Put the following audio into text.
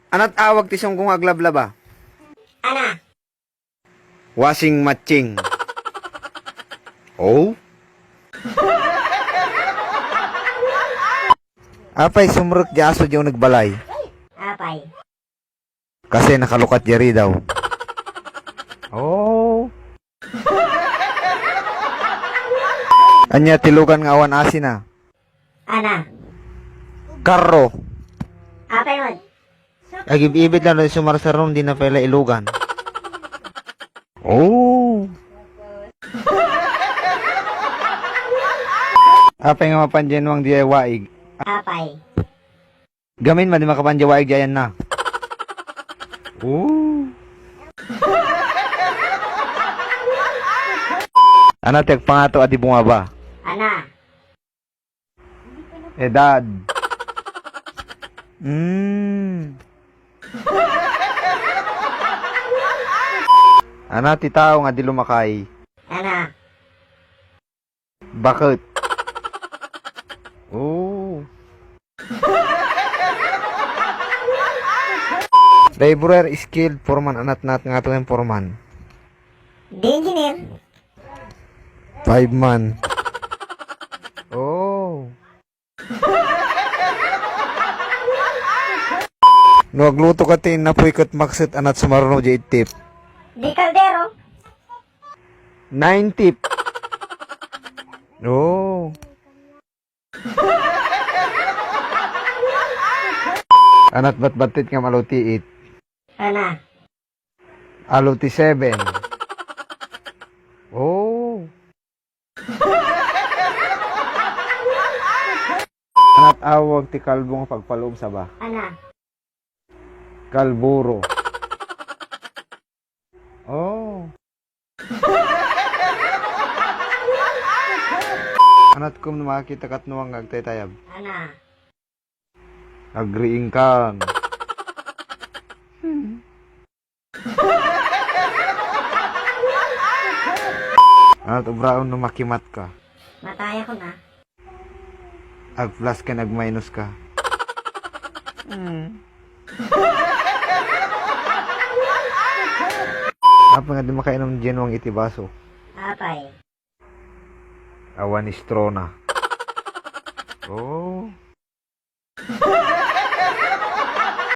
Anat awag ti siyang kung aglablaba? Ana, Washing matching. Oh? Apay sumrek di aso di nagbalay. apay. Kasi nakalukat jari daw. Oh. Anya tilugan nga awan asin na. Ana, Karro. apay mo. Agib-ibit lang na sumarsaron di na pala ilugan. Oh. Apay nga mapanjenwang di ay waig. Apay. Gamin man di makapanjawaig jayan na. Oh. Ano tek pangato adi bunga ba? Ana, Edad. Ana ti tao nga di lumakay. ana, Bakit? Oh. Laborer skilled foreman anat nat nga to yung foreman. di engineer. 5 man. Oh. No agluto ka tin na puikot maksit anat sumaruno di tip. Di kaldero. 9 tip. Oh. Anat bat-batit nga maluti it. Ana, Aluti 7. Oh. Anat awag ti kalbo nga pagpaloob sa ba? ana, Kalburo. Oh. Anat kum na makakita kat nuwang agtaytayab. ana, Agriing kang. Anat ubraon no makimat ka. mataya ko na. Ag plus ka nag-minus ka. Apa nga di makainom genuang itibaso. Apay. Awan ni Strona. Oh.